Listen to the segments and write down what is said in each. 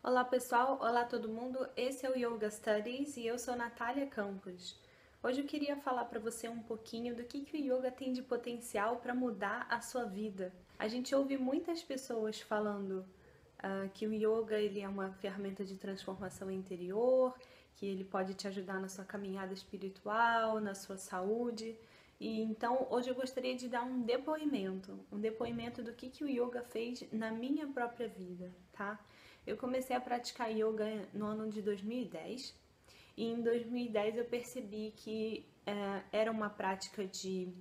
Olá pessoal, olá todo mundo, esse é o Yoga Studies e eu sou Natália Campos. Hoje eu queria falar para você um pouquinho do que o Yoga tem de potencial para mudar a sua vida. A gente ouve muitas pessoas falando que o Yoga ele é uma ferramenta de transformação interior, que ele pode te ajudar na sua caminhada espiritual, na sua saúde. E então hoje eu gostaria de dar um depoimento do que o Yoga fez na minha própria vida, tá? Eu comecei a praticar yoga no ano de 2010 e em 2010 eu percebi que era uma prática de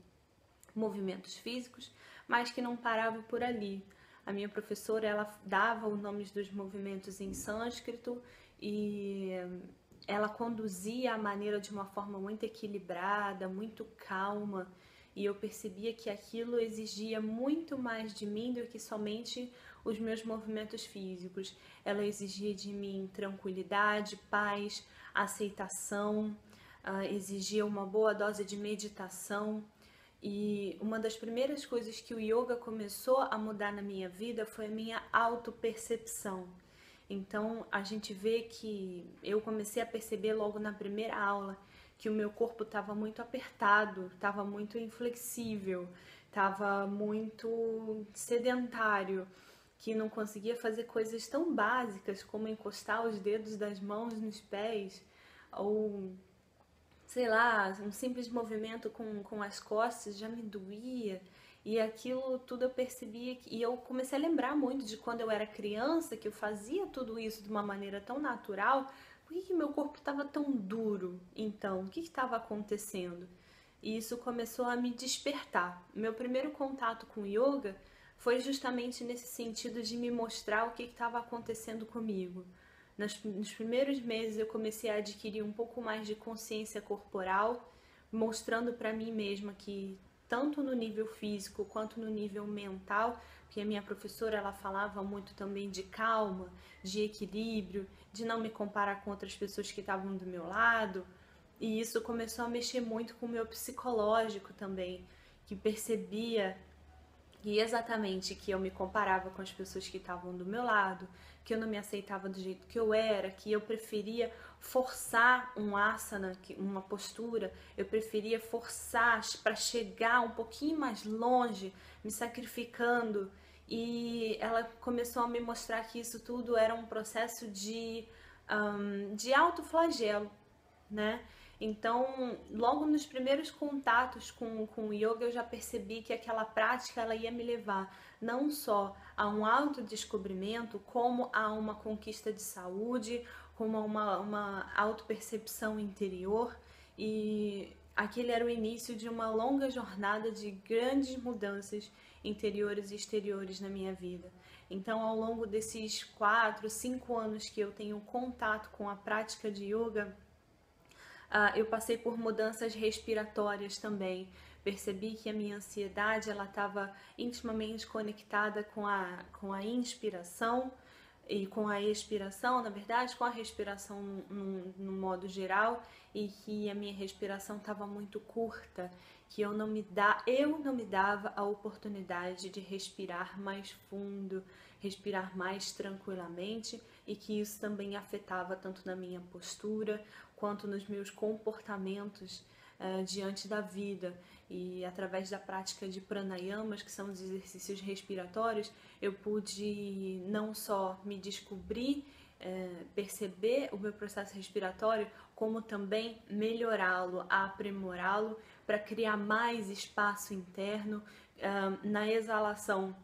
movimentos físicos, mas que não parava por ali. A minha professora ela dava os nomes dos movimentos em sânscrito e ela conduzia a maneira de uma forma muito equilibrada, muito calma, e eu percebia que aquilo exigia muito mais de mim do que somente os meus movimentos físicos. Ela exigia de mim tranquilidade, paz, aceitação, exigia uma boa dose de meditação. E uma das primeiras coisas que o yoga começou a mudar na minha vida foi a minha autopercepção. Então a gente vê que eu comecei a perceber logo na primeira aula que o meu corpo estava muito apertado, estava muito inflexível, estava muito sedentário, que não conseguia fazer coisas tão básicas como encostar os dedos das mãos nos pés ou sei lá, um simples movimento com as costas já me doía. E aquilo tudo eu percebia e eu comecei a lembrar muito de quando eu era criança, que eu fazia tudo isso de uma maneira tão natural. Por que meu corpo estava tão duro? Então, o que estava acontecendo? E isso começou a me despertar. Meu primeiro contato com yoga foi justamente nesse sentido de me mostrar o que estava acontecendo comigo. Nos primeiros meses eu comecei a adquirir um pouco mais de consciência corporal, mostrando para mim mesma que tanto no nível físico quanto no nível mental, porque a minha professora ela falava muito também de calma, de equilíbrio, de não me comparar com outras pessoas que estavam do meu lado, e isso começou a mexer muito com o meu psicológico também, que percebia e exatamente que eu me comparava com as pessoas que estavam do meu lado, que eu não me aceitava do jeito que eu era, que eu preferia forçar um asana, uma postura, eu preferia forçar para chegar um pouquinho mais longe, me sacrificando. E ela começou a me mostrar que isso tudo era um processo de autoflagelo, né? Então, logo nos primeiros contatos com o yoga, eu já percebi que aquela prática ela ia me levar não só a um autodescobrimento, como a uma conquista de saúde, como a uma autopercepção interior. E aquele era o início de uma longa jornada de grandes mudanças interiores e exteriores na minha vida. Então, ao longo desses 4, 5 anos que eu tenho contato com a prática de yoga, eu passei por mudanças respiratórias também. Percebi que a minha ansiedade ela estava intimamente conectada com a inspiração e com a expiração, na verdade, com a respiração no modo geral, e que a minha respiração estava muito curta, que eu não me dava a oportunidade de respirar mais fundo, respirar mais tranquilamente, e que isso também afetava tanto na minha postura quanto nos meus comportamentos diante da vida. E através da prática de pranayamas, que são os exercícios respiratórios, eu pude não só me descobrir, perceber o meu processo respiratório, como também melhorá-lo, aprimorá-lo para criar mais espaço interno na exalação,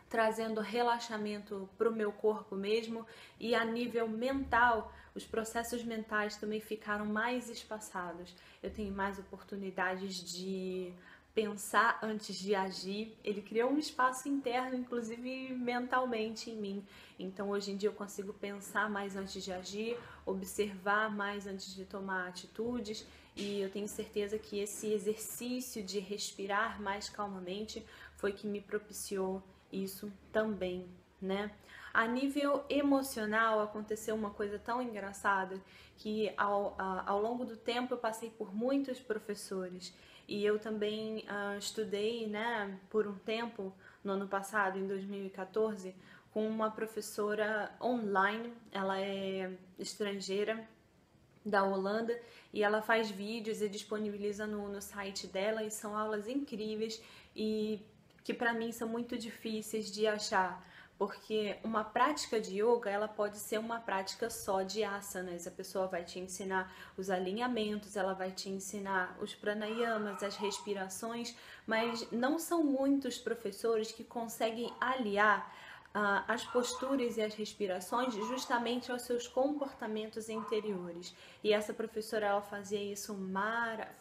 trazendo relaxamento para o meu corpo mesmo, e a nível mental, os processos mentais também ficaram mais espaçados. Eu tenho mais oportunidades de pensar antes de agir. Ele criou um espaço interno, inclusive mentalmente em mim. Então hoje em dia eu consigo pensar mais antes de agir, observar mais antes de tomar atitudes, e eu tenho certeza que esse exercício de respirar mais calmamente foi que me propiciou isso também, né? A nível emocional aconteceu uma coisa tão engraçada que ao longo do tempo eu passei por muitos professores, e eu também estudei, né, por um tempo no ano passado, em 2014, com uma professora online, ela é estrangeira, da Holanda, e ela faz vídeos e disponibiliza no site dela, e são aulas incríveis e que para mim são muito difíceis de achar, porque uma prática de yoga, ela pode ser uma prática só de asanas. A pessoa vai te ensinar os alinhamentos, ela vai te ensinar os pranayamas, as respirações, mas não são muitos professores que conseguem aliar as posturas e as respirações justamente aos seus comportamentos interiores. E essa professora, ela fazia isso,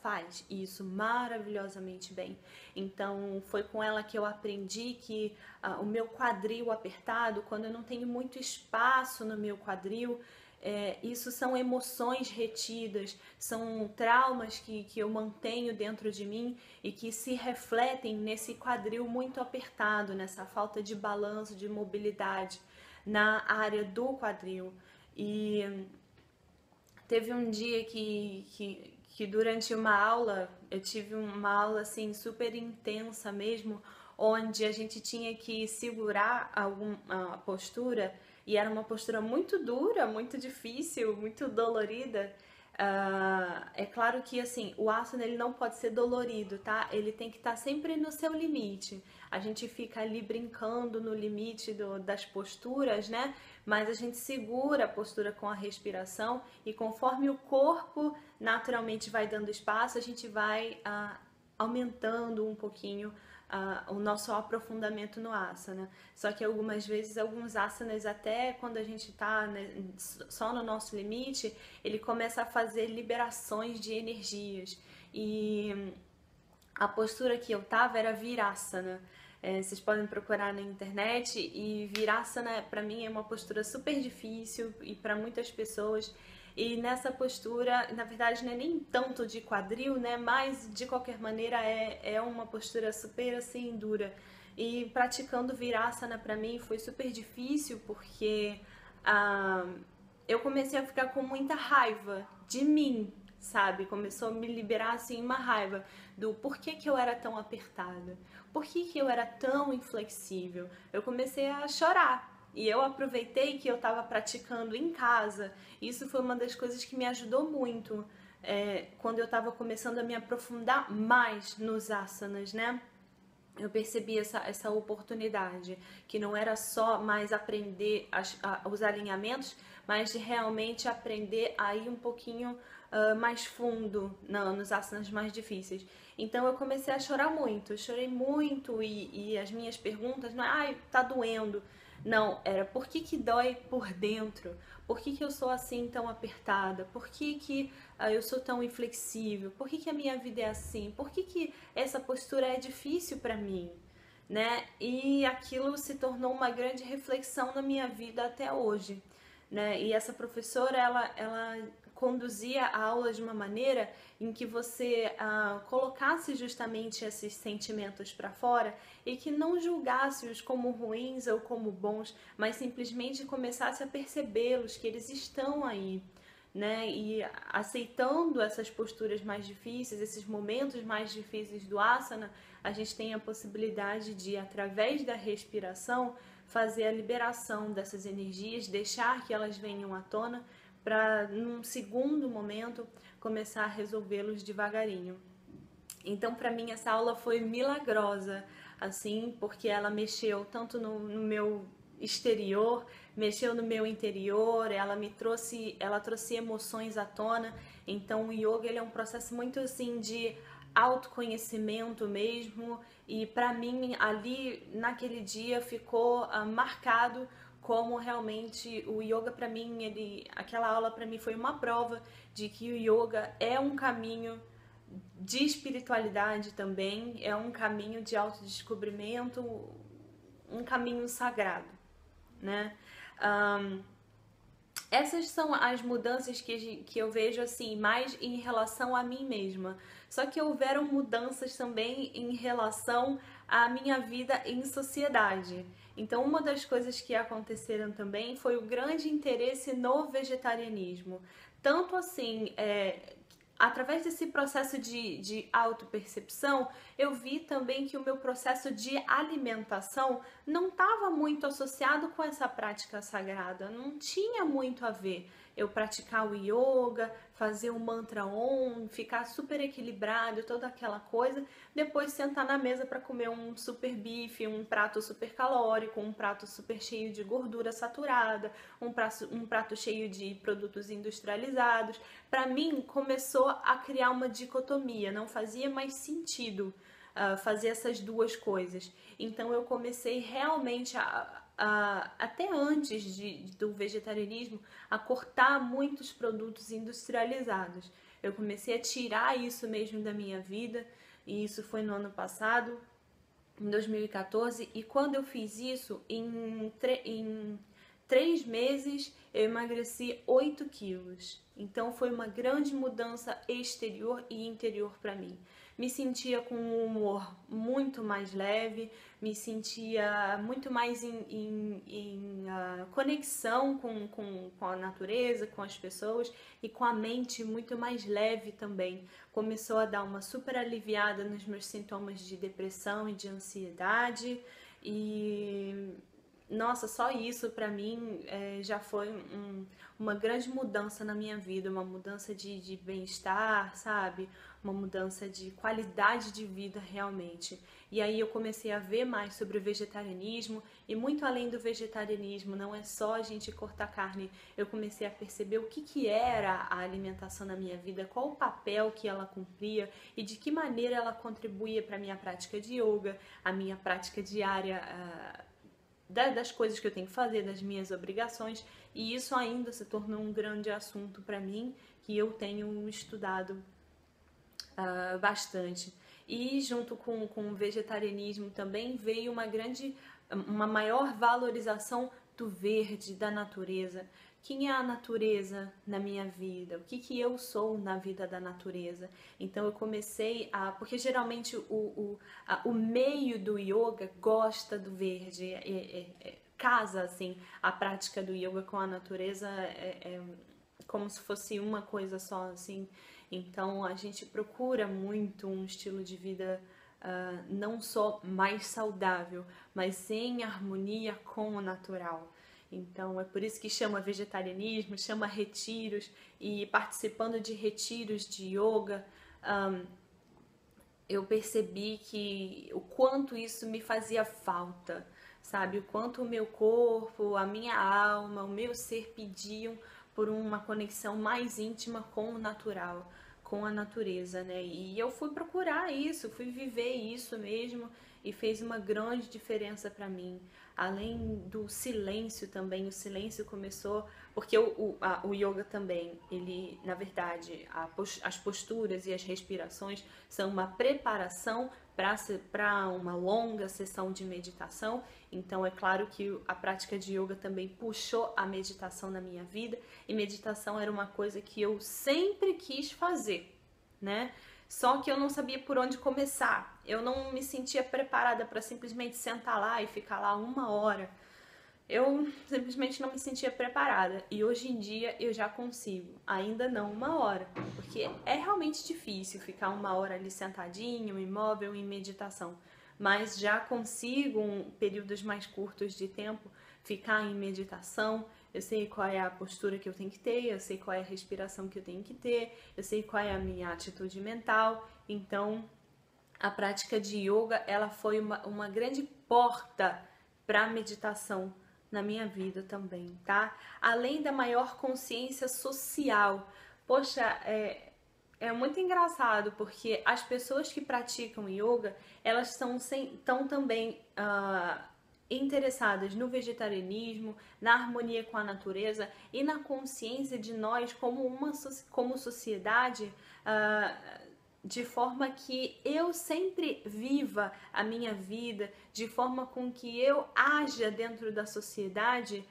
faz isso maravilhosamente bem. Então foi com ela que eu aprendi que o meu quadril apertado, quando eu não tenho muito espaço no meu quadril, isso são emoções retidas, são traumas que eu mantenho dentro de mim e que se refletem nesse quadril muito apertado, nessa falta de balanço, de mobilidade na área do quadril. E teve um dia que durante uma aula, eu tive uma aula assim super intensa mesmo, onde a gente tinha que segurar a postura, e era uma postura muito dura, muito difícil, muito dolorida. É claro que assim, o asana ele não pode ser dolorido, tá? Ele tem que estar sempre no seu limite. A gente fica ali brincando no limite das posturas, né? Mas a gente segura a postura com a respiração, e conforme o corpo naturalmente vai dando espaço, a gente vai aumentando um pouquinho o nosso aprofundamento no asana. Só que algumas vezes, alguns asanas, até quando a gente está, né, só no nosso limite, ele começa a fazer liberações de energias. E a postura que eu tava era Virasana. Vocês podem procurar na internet, e Virasana para mim é uma postura super difícil e para muitas pessoas. E nessa postura, na verdade, não é nem tanto de quadril, né? Mas de qualquer maneira é uma postura super assim dura. E praticando Virasana para mim foi super difícil, porque eu comecei a ficar com muita raiva de mim, sabe? Começou a me liberar assim uma raiva do porquê que eu era tão apertada, por que eu era tão inflexível. Eu comecei a chorar. E eu aproveitei que eu estava praticando em casa. Isso foi uma das coisas que me ajudou muito quando eu estava começando a me aprofundar mais nos asanas, né? Eu percebi essa oportunidade, que não era só mais aprender os alinhamentos, mas de realmente aprender a ir um pouquinho mais fundo nos asanas mais difíceis. Então eu comecei a chorar muito, eu chorei muito, e as minhas perguntas não é, ai, tá doendo. Não, era por que dói por dentro? Por que eu sou assim tão apertada? Por que eu sou tão inflexível? Por que a minha vida é assim? Por que essa postura é difícil para mim? Né? E aquilo se tornou uma grande reflexão na minha vida até hoje. Né? E essa professora, ela conduzia a aula de uma maneira em que você colocasse justamente esses sentimentos para fora, e que não julgasse-os como ruins ou como bons, mas simplesmente começasse a percebê-los, que eles estão aí. Né? E aceitando essas posturas mais difíceis, esses momentos mais difíceis do asana, a gente tem a possibilidade de, através da respiração, fazer a liberação dessas energias, deixar que elas venham à tona, para num segundo momento começar a resolvê-los devagarinho. Então, para mim, essa aula foi milagrosa, assim, porque ela mexeu tanto no meu exterior, mexeu no meu interior, ela trouxe emoções à tona. Então o yoga, ele é um processo muito assim de autoconhecimento mesmo, e para mim ali naquele dia ficou marcado como realmente o yoga para mim, aquela aula para mim foi uma prova de que o yoga é um caminho de espiritualidade também, é um caminho de autodescobrimento, um caminho sagrado, né? Essas são as mudanças que eu vejo assim, mais em relação a mim mesma. Só que houveram mudanças também em relação à minha vida em sociedade. Então, uma das coisas que aconteceram também foi o grande interesse no vegetarianismo. Tanto assim, através desse processo de autopercepção, eu vi também que o meu processo de alimentação não estava muito associado com essa prática sagrada, não tinha muito a ver. Eu praticar o yoga, fazer o mantra Om, ficar super equilibrado, toda aquela coisa, depois sentar na mesa para comer um super bife, um prato super calórico, um prato super cheio de gordura saturada, um prato cheio de produtos industrializados. Para mim, começou a criar uma dicotomia, não fazia mais sentido fazer essas duas coisas. Então eu comecei realmente até antes do vegetarianismo, a cortar muitos produtos industrializados. Eu comecei a tirar isso mesmo da minha vida, e isso foi no ano passado, em 2014, e quando eu fiz isso, em 3 meses eu emagreci 8 quilos. Então foi uma grande mudança exterior e interior para mim. Me sentia com um humor muito mais leve, me sentia muito mais em conexão com a natureza, com as pessoas, e com a mente muito mais leve também. Começou a dar uma super aliviada nos meus sintomas de depressão e de ansiedade, e nossa, só isso pra mim já foi uma grande mudança na minha vida, uma mudança de bem-estar, sabe? Uma mudança de qualidade de vida realmente. E aí eu comecei a ver mais sobre o vegetarianismo, e muito além do vegetarianismo, não é só a gente cortar carne, eu comecei a perceber o que era a alimentação na minha vida, qual o papel que ela cumpria e de que maneira ela contribuía para a minha prática de yoga, a minha prática diária, das coisas que eu tenho que fazer, das minhas obrigações, e isso ainda se tornou um grande assunto para mim, que eu tenho estudado bastante. E junto com o vegetarianismo também veio uma maior valorização do verde, da natureza. Quem é a natureza na minha vida? O que eu sou na vida da natureza? Então eu comecei porque geralmente o meio do yoga gosta do verde, casa assim, a prática do yoga com a natureza é como se fosse uma coisa só, assim. Então a gente procura muito um estilo de vida não só mais saudável, mas em harmonia com o natural. Então é por isso que chama vegetarianismo, chama retiros, e participando de retiros de yoga, eu percebi que o quanto isso me fazia falta, sabe? O quanto o meu corpo, a minha alma, o meu ser pediam por uma conexão mais íntima com o natural, com a natureza, né? E eu fui procurar isso, fui viver isso mesmo, e fez uma grande diferença para mim. Além do silêncio também, o silêncio começou, porque o yoga também, ele, na verdade, as posturas e as respirações são uma preparação para uma longa sessão de meditação. Então é claro que a prática de yoga também puxou a meditação na minha vida, e meditação era uma coisa que eu sempre quis fazer, né? Só que eu não sabia por onde começar. Eu não me sentia preparada para simplesmente sentar lá e ficar lá 1 hora. Eu simplesmente não me sentia preparada. E hoje em dia eu já consigo. Ainda não 1 hora. Porque é realmente difícil ficar 1 hora ali sentadinho, imóvel, em meditação. Mas já consigo, em períodos mais curtos de tempo, ficar em meditação. Eu sei qual é a postura que eu tenho que ter, eu sei qual é a respiração que eu tenho que ter, eu sei qual é a minha atitude mental. Então, a prática de yoga, ela foi uma grande porta para a meditação na minha vida também, tá? Além da maior consciência social. Poxa, é muito engraçado, porque as pessoas que praticam yoga, elas estão também interessadas no vegetarianismo, na harmonia com a natureza e na consciência de nós como sociedade, de forma que eu sempre viva a minha vida, de forma com que eu haja dentro da sociedade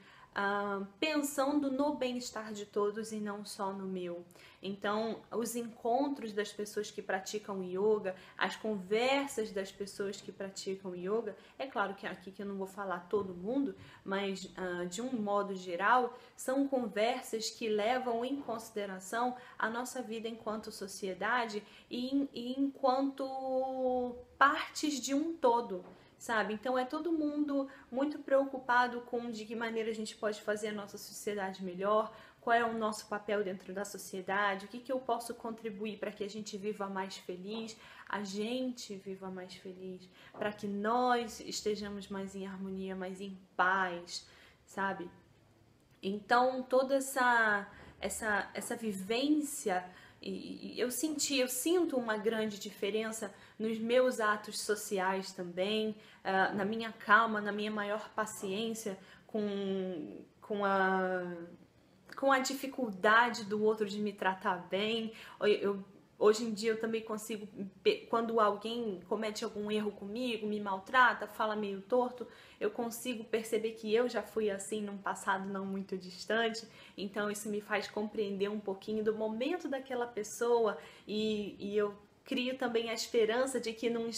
pensando no bem-estar de todos e não só no meu. Então, os encontros das pessoas que praticam yoga, as conversas das pessoas que praticam yoga, é claro que aqui que eu não vou falar todo mundo, mas de um modo geral, são conversas que levam em consideração a nossa vida enquanto sociedade e enquanto partes de um todo. Sabe? Então é todo mundo muito preocupado com de que maneira a gente pode fazer a nossa sociedade melhor, qual é o nosso papel dentro da sociedade, o que eu posso contribuir para que a gente viva mais feliz, a gente viva mais feliz, para que nós estejamos mais em harmonia, mais em paz, sabe? Então toda essa vivência, e eu sinto uma grande diferença nos meus atos sociais também, na minha calma, na minha maior paciência com a dificuldade do outro de me tratar bem. Hoje em dia eu também consigo, quando alguém comete algum erro comigo, me maltrata, fala meio torto, eu consigo perceber que eu já fui assim num passado não muito distante, então isso me faz compreender um pouquinho do momento daquela pessoa e eu crio também a esperança de que num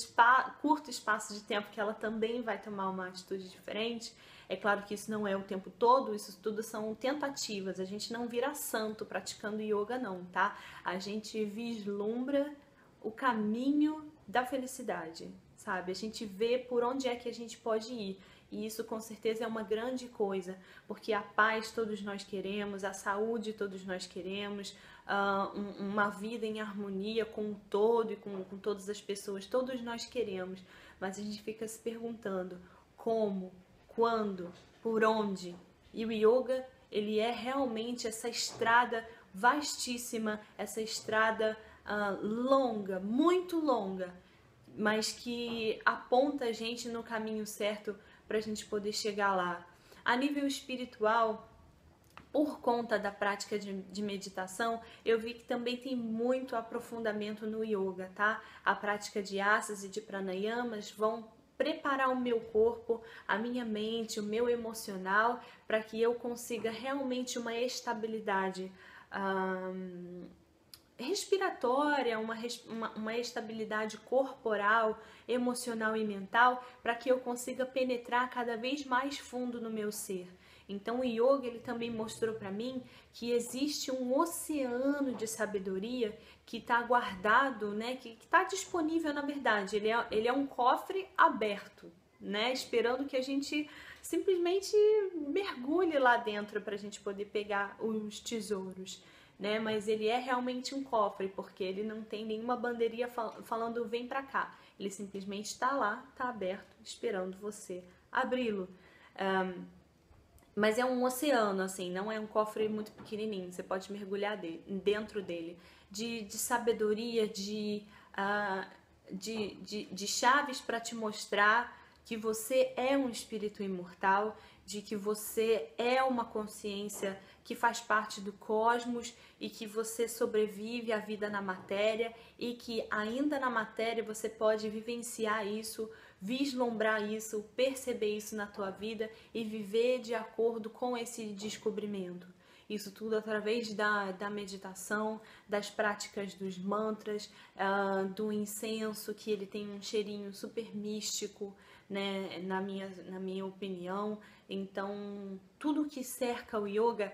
curto espaço de tempo que ela também vai tomar uma atitude diferente. É claro que isso não é o tempo todo, isso tudo são tentativas, a gente não vira santo praticando yoga não, tá? A gente vislumbra o caminho da felicidade, sabe? A gente vê por onde é que a gente pode ir. E isso com certeza é uma grande coisa, porque a paz todos nós queremos, a saúde todos nós queremos, uma vida em harmonia com o todo e com todas as pessoas, todos nós queremos, mas a gente fica se perguntando como, quando, por onde. E o yoga, ele é realmente essa estrada vastíssima, essa estrada longa, muito longa, mas que aponta a gente no caminho certo para a gente poder chegar lá. A nível espiritual, por conta da prática de meditação, eu vi que também tem muito aprofundamento no yoga, tá? A prática de asanas e de pranayamas vão preparar o meu corpo, a minha mente, o meu emocional, para que eu consiga realmente uma estabilidade respiratória, uma estabilidade corporal, emocional e mental, para que eu consiga penetrar cada vez mais fundo no meu ser. Então o yoga, ele também mostrou para mim que existe um oceano de sabedoria que está guardado, né, que está disponível na verdade. Ele é um cofre aberto, né, esperando que a gente simplesmente mergulhe lá dentro para a gente poder pegar os tesouros. Né? Mas ele é realmente um cofre, porque ele não tem nenhuma bandeirinha falando vem pra cá. Ele simplesmente está lá, está aberto, esperando você abri-lo. Mas é um oceano, assim, não é um cofre muito pequenininho. Você pode mergulhar dentro dele. De sabedoria, de chaves para te mostrar que você é um espírito imortal, de que você é uma consciência que faz parte do cosmos e que você sobrevive à vida na matéria e que ainda na matéria você pode vivenciar isso, vislumbrar isso, perceber isso na tua vida e viver de acordo com esse descobrimento. Isso tudo através da meditação, das práticas dos mantras, do incenso, que ele tem um cheirinho super místico, né, na minha opinião. Então, tudo que cerca o yoga,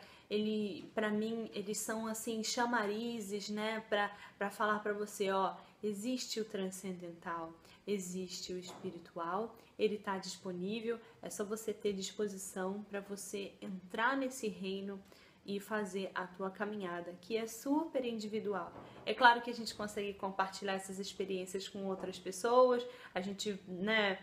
para mim, eles são assim chamarizes, né, para falar para você, ó, existe o transcendental, existe o espiritual, ele está disponível, é só você ter disposição para você entrar nesse reino e fazer a tua caminhada, que é super individual. É claro que a gente consegue compartilhar essas experiências com outras pessoas, a gente, né,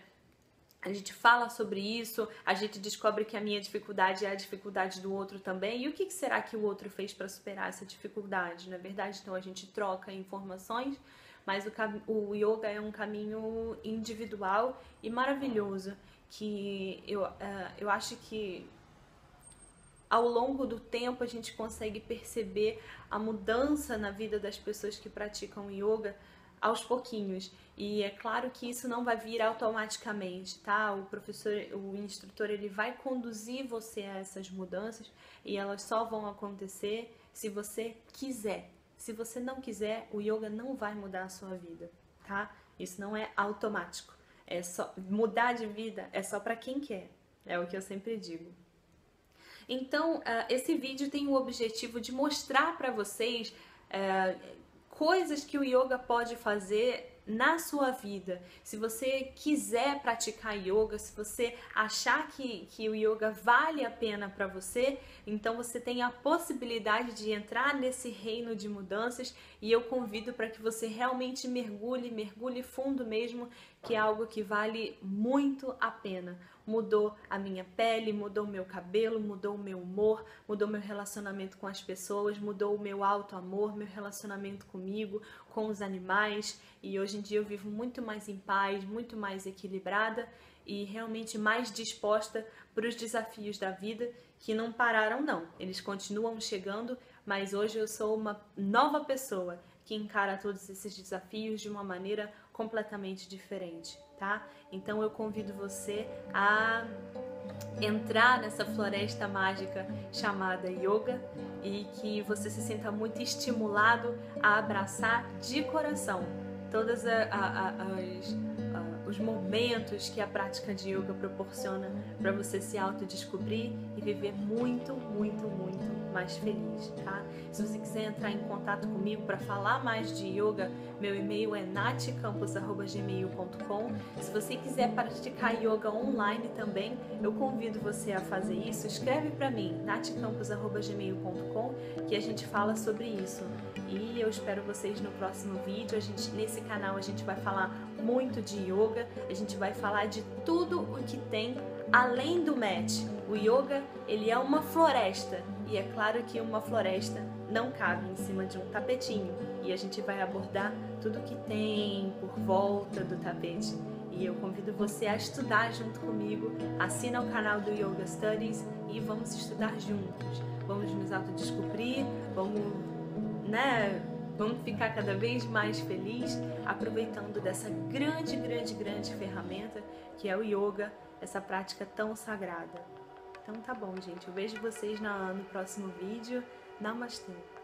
a gente fala sobre isso, a gente descobre que a minha dificuldade é a dificuldade do outro também. E o que será que o outro fez para superar essa dificuldade? Na verdade, então a gente troca informações, mas o yoga é um caminho individual e maravilhoso, que eu acho que ao longo do tempo a gente consegue perceber a mudança na vida das pessoas que praticam yoga aos pouquinhos. E é claro que isso não vai vir automaticamente, tá? O professor, o instrutor, ele vai conduzir você a essas mudanças e elas só vão acontecer se você quiser. Se você não quiser, o yoga não vai mudar a sua vida, tá? Isso não é automático. É só mudar de vida é só para quem quer. É o que eu sempre digo. Então, esse vídeo tem o objetivo de mostrar para vocês coisas que o yoga pode fazer na sua vida. Se você quiser praticar yoga, se você achar que o yoga vale a pena para você, então você tem a possibilidade de entrar nesse reino de mudanças e eu convido para que você realmente mergulhe fundo mesmo, que é algo que vale muito a pena. Mudou a minha pele, mudou o meu cabelo, mudou o meu humor, mudou meu relacionamento com as pessoas, mudou o meu auto-amor, meu relacionamento comigo, com os animais, e hoje em dia eu vivo muito mais em paz, muito mais equilibrada e realmente mais disposta para os desafios da vida, que não pararam não, eles continuam chegando, mas hoje eu sou uma nova pessoa que encara todos esses desafios de uma maneira completamente diferente, tá? Então eu convido você a entrar nessa floresta mágica chamada yoga e que você se sinta muito estimulado a abraçar de coração todos os momentos que a prática de yoga proporciona para você se autodescobrir e viver muito, muito, muito mais feliz, tá? Se você quiser entrar em contato comigo para falar mais de yoga, meu e-mail é natcampos@gmail.com. Se você quiser praticar yoga online também, eu convido você a fazer isso. Escreve para mim, natcampos@gmail.com, que a gente fala sobre isso. E eu espero vocês no próximo vídeo. Nesse canal a gente vai falar muito de yoga, a gente vai falar de tudo o que tem além do mat. O yoga, ele é uma floresta e é claro que uma floresta não cabe em cima de um tapetinho e a gente vai abordar tudo que tem por volta do tapete. E eu convido você a estudar junto comigo, assina o canal do Yoga Studies e vamos estudar juntos. Vamos nos autodescobrir, vamos ficar cada vez mais felizes aproveitando dessa grande ferramenta que é o yoga, essa prática tão sagrada. Então tá bom, gente. Eu vejo vocês no próximo vídeo. Namastê!